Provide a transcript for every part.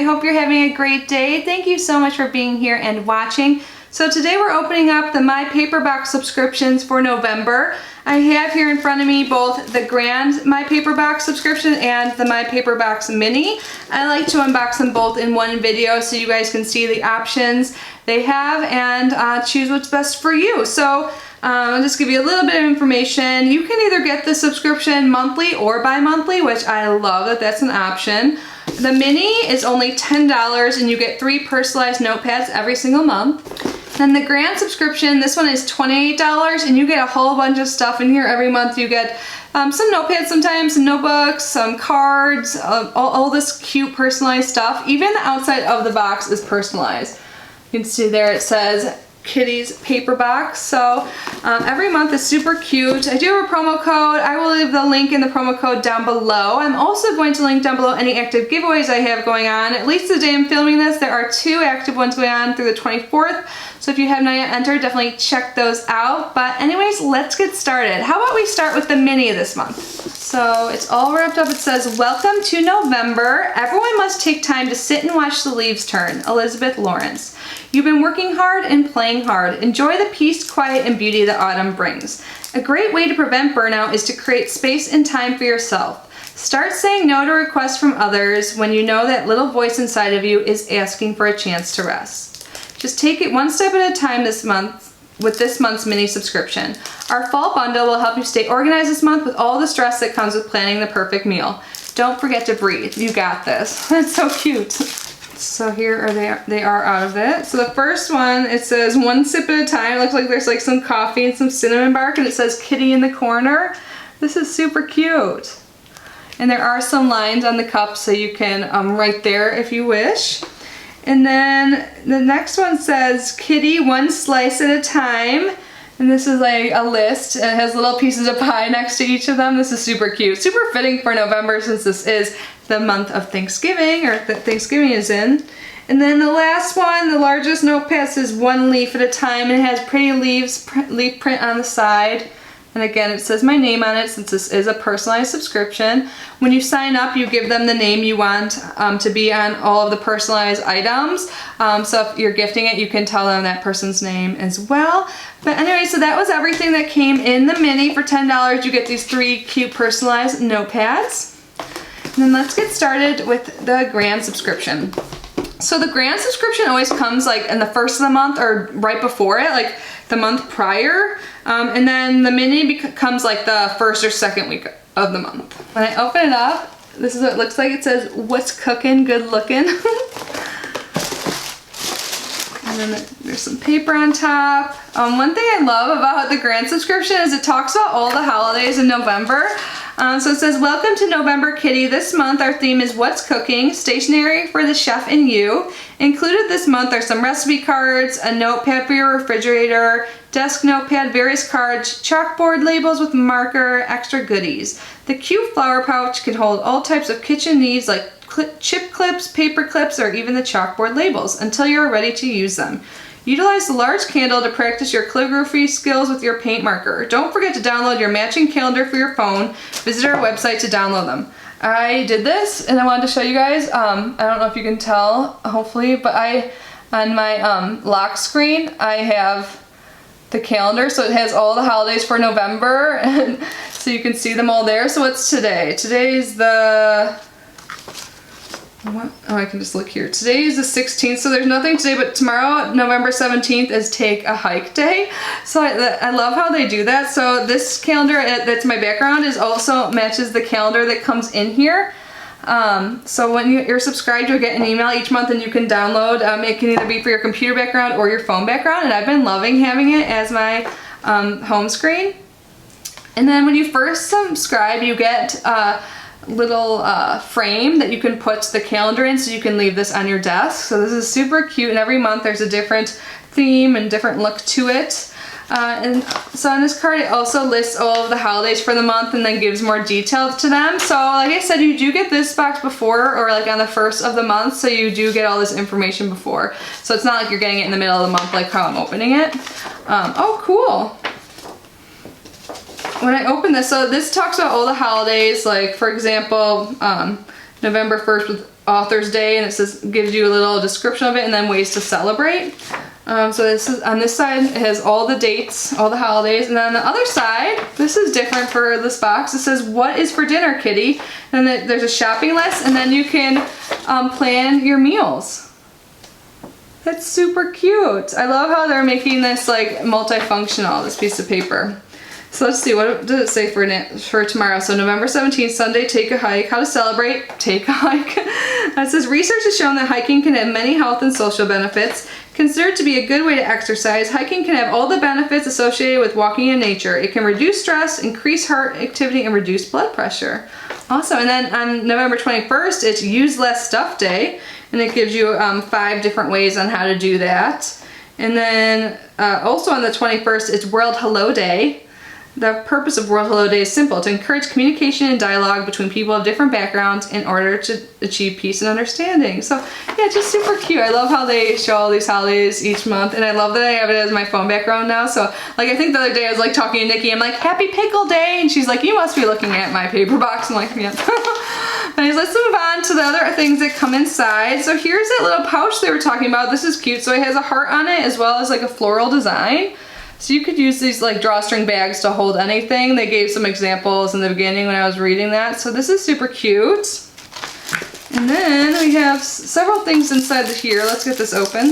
hope you're having a great day. Thank you so much for being here and watching. So today we're opening up the My Paper Box subscriptions for November. I have here in front of me both the Grand My Paper Box subscription and the My Paper Box Mini. I like to unbox them both in one video so you guys can see the options they have and choose what's best for you. So I'll just give you a little bit of information. You can either get the subscription monthly or bi-monthly, which I love that that's an option. The Mini is only $10 and you get 3 personalized notepads every single month. Then the Grand subscription, this one is $28 and you get a whole bunch of stuff in here every month. You get some notepads sometimes, some notebooks, some cards, all this cute personalized stuff. Even the outside of the box is personalized. You can see there it says Kitty's Paper Box. So every month is super cute. I do have a promo code. I will leave the link in the promo code down below. I'm also going to link down below any active giveaways I have going on. At least the day I'm filming this, there are 2 active ones going on through the 24th. So if you have not yet entered, definitely check those out. But anyways, let's get started. How about we start with the Mini this month? So it's all wrapped up. It says, "Welcome to November. Everyone must take time to sit and watch the leaves turn. Elizabeth Lawrence. You've been working hard and playing hard. Enjoy the peace, quiet, and beauty that autumn brings. A great way to prevent burnout is to create space and time for yourself. Start saying no to requests from others when you know that little voice inside of you is asking for a chance to rest. Just take it one step at a time this month with this month's Mini subscription. Our fall bundle will help you stay organized this month with all the stress that comes with planning the perfect meal. Don't forget to breathe. You got this." That's so cute. So here are they are out of it. So the first one, it says "one sip at a time." It looks like there's like some coffee and some cinnamon bark, and it says "Kitty" in the corner. This is super cute. And there are some lines on the cup so you can write there if you wish. And then the next one says "Kitty, one slice at a time." And this is like a list. It has little pieces of pie next to each of them. This is super cute. Super fitting for November since this is the month of Thanksgiving, or that Thanksgiving is in. And then the last one, the largest notepad, says "one leaf at a time." And it has pretty leaf print on the side. And again, it says my name on it since this is a personalized subscription. When you sign up, you give them the name you want to be on all of the personalized items. So if you're gifting it, you can tell them that person's name as well. But anyway, so that was everything that came in the Mini. For $10, you get these 3 cute personalized notepads. And then let's get started with the Grand subscription. So the Grand subscription always comes like in the first of the month or right before it, like the month prior. And then the Mini comes like the first or second week of the month. When I open it up, this is what it looks like. It says, "What's cooking? Good looking." And then there's some paper on top. One thing I love about the Grand subscription is it talks about all the holidays in November. So it says, "Welcome to November, Kitty. This month our theme is what's cooking, stationery for the chef and you. Included this month are some recipe cards, a notepad for your refrigerator, desk notepad, various cards, chalkboard labels with marker, extra goodies. The cute flower pouch can hold all types of kitchen needs like chip clips, paper clips, or even the chalkboard labels until you're ready to use them. Utilize the large candle to practice your calligraphy skills with your paint marker. Don't forget to download your matching calendar for your phone. Visit our website to download them." I did this and I wanted to show you guys. I don't know if you can tell, hopefully, but on my lock screen, I have the calendar, so it has all the holidays for November, and so you can see them all there. So what's today? Today's the... Oh, I can just look here. Today is the 16th, so there's nothing today, but tomorrow, November 17th, is Take a Hike Day. So I love how they do that. So this calendar that's my background is also matches the calendar that comes in here. So when you're subscribed, you'll get an email each month and you can download. It can either be for your computer background or your phone background, and I've been loving having it as my home screen. And then when you first subscribe, you get little frame that you can put the calendar in, so you can leave this on your desk. So this is super cute, and every month there's a different theme and different look to it. And so on this card, it also lists all of the holidays for the month and then gives more detail to them. So like I said, you do get this box before, or like on the first of the month, so you do get all this information before. So it's not like you're getting it in the middle of the month like how I'm opening it. Oh, cool. When I open this, so this talks about all the holidays, like for example, November 1st with Author's Day, and it says, gives you a little description of it and then ways to celebrate. So this is, on this side, it has all the dates, all the holidays, and then on the other side, this is different for this box. It says, what is for dinner, Kitty? And then there's a shopping list, and then you can plan your meals. That's super cute. I love how they're making this like multifunctional, this piece of paper. So let's see, what does it say for tomorrow? So November 17th, Sunday, take a hike. How to celebrate, take a hike. It says, research has shown that hiking can have many health and social benefits. Considered to be a good way to exercise, hiking can have all the benefits associated with walking in nature. It can reduce stress, increase heart activity, and reduce blood pressure. Awesome, and then on November 21st, it's Use Less Stuff Day, and it gives you 5 different ways on how to do that. And then also on the 21st, it's World Hello Day. The purpose of World Hello Day is simple, to encourage communication and dialogue between people of different backgrounds in order to achieve peace and understanding. So yeah, just super cute. I love how they show all these holidays each month, and I love that I have it as my phone background now. So like, I think the other day I was like talking to Nikki, I'm like, Happy Pickle Day, and she's like, you must be looking at my paper box. I'm like, yeah. Anyways, let's move on to the other things that come inside. So here's that little pouch they were talking about. This is cute. So it has a heart on it as well as like a floral design. So you could use these like drawstring bags to hold anything. They gave some examples in the beginning when I was reading that. So this is super cute. And then we have several things inside here. Let's get this open.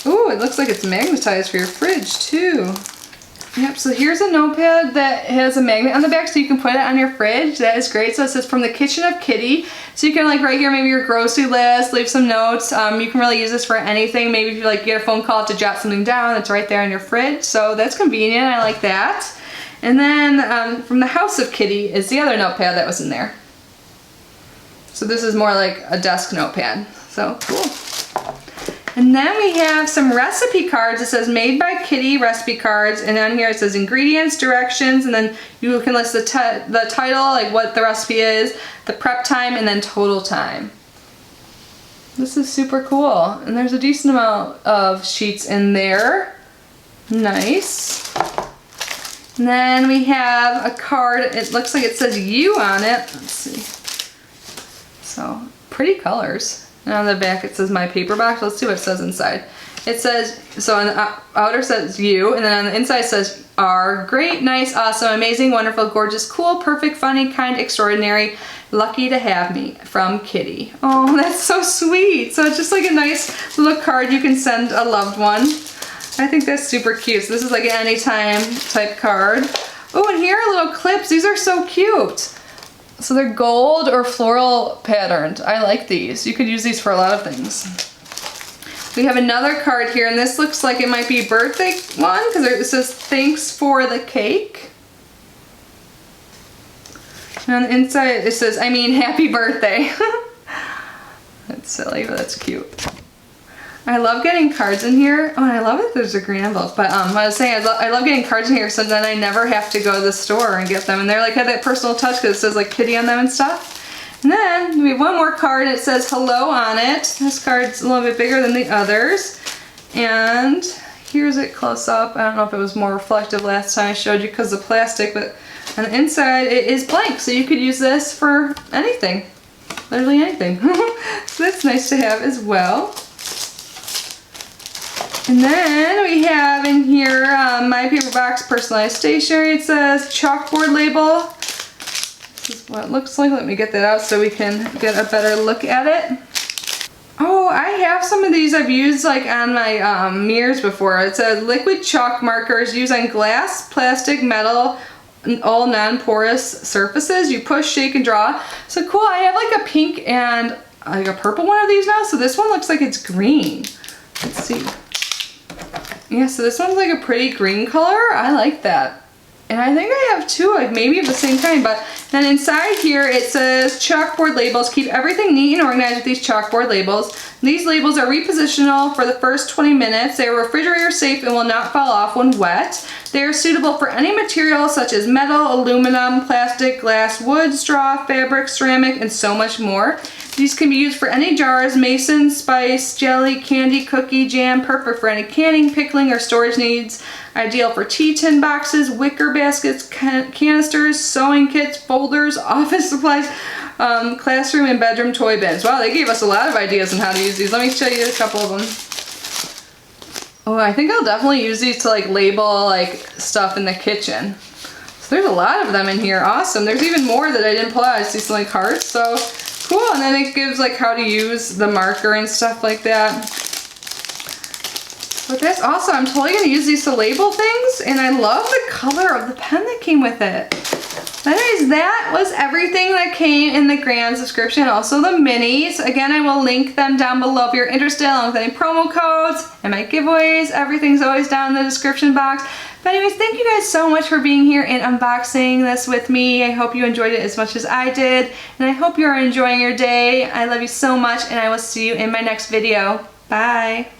Ooh, it looks like it's magnetized for your fridge too. Yep, so here's a notepad that has a magnet on the back so you can put it on your fridge. That is great. So it says, from the kitchen of Kitty. So you can like write here maybe your grocery list, leave some notes. You can really use this for anything. Maybe if you like get a phone call to jot something down, it's right there in your fridge. So that's convenient, I like that. And then from the house of Kitty is the other notepad that was in there. So this is more like a desk notepad. So cool. And then we have some recipe cards. It says Made by Kitty recipe cards, and on here it says ingredients, directions, and then you can list the title, like what the recipe is, the prep time, and then total time. This is super cool, and there's a decent amount of sheets in there. Nice. And then we have a card. It looks like it says you on it. Let's see. So pretty colors. And on the back it says my paper box. Let's see what it says inside. It says, so on the outer says you, and then on the inside says are great, nice, awesome, amazing, wonderful, gorgeous, cool, perfect, funny, kind, extraordinary, lucky to have me, from Kitty. Oh, that's so sweet. So it's just like a nice little card you can send a loved one. I think that's super cute. So this is like an anytime type card. Oh, and here are little clips. These are so cute. So they're gold or floral patterned. I like these. You could use these for a lot of things. We have another card here, and this looks like it might be a birthday one because it says thanks for the cake. And on the inside it says, I mean, happy birthday. That's silly, but that's cute. I love getting cards in here. Oh, and I love that there's a green envelope. But I was saying I love getting cards in here so then I never have to go to the store and get them. And they're like have that personal touch because it says like Kitty on them and stuff. And then we have one more card. It says hello on it. This card's a little bit bigger than the others. And here's it close up. I don't know if it was more reflective last time I showed you because of plastic, but on the inside it is blank. So you could use this for anything. Literally anything. So that's nice to have as well. And then we have in here My Paper Box Personalized Stationery. It says chalkboard label. This is what it looks like. Let me get that out so we can get a better look at it. Oh, I have some of these I've used like on my mirrors before. It says liquid chalk markers used on glass, plastic, metal, and all non-porous surfaces. You push, shake, and draw. So cool. I have like a pink and like a purple one of these now. So this one looks like it's green. Let's see. Yeah, so this one's like a pretty green color. I like that. And I think I have two, like maybe of the same kind, but then inside here it says chalkboard labels. Keep everything neat and organized with these chalkboard labels. These labels are repositional for the first 20 minutes. They are refrigerator safe and will not fall off when wet. They are suitable for any material such as metal, aluminum, plastic, glass, wood, straw, fabric, ceramic, and so much more. These can be used for any jars, mason, spice, jelly, candy, cookie, jam, perfect for any canning, pickling, or storage needs. Ideal for tea tin boxes, wicker baskets, canisters, sewing kits, folders, office supplies, classroom and bedroom toy bins. Wow, they gave us a lot of ideas on how to use these. Let me show you a couple of them. Oh, I think I'll definitely use these to like label like stuff in the kitchen. So there's a lot of them in here. Awesome. There's even more that I didn't pull out. I see some like hearts. So cool. And then it gives like how to use the marker and stuff like that. But that's awesome. I'm totally going to use these to label things. And I love the color of the pen that came with it. Anyways, that was everything that came in the grand subscription, also the minis. Again, I will link them down below if you're interested, along with any promo codes and my giveaways. Everything's always down in the description box. But anyways, thank you guys so much for being here and unboxing this with me. I hope you enjoyed it as much as I did, and I hope you're enjoying your day. I love you so much, and I will see you in my next video. Bye.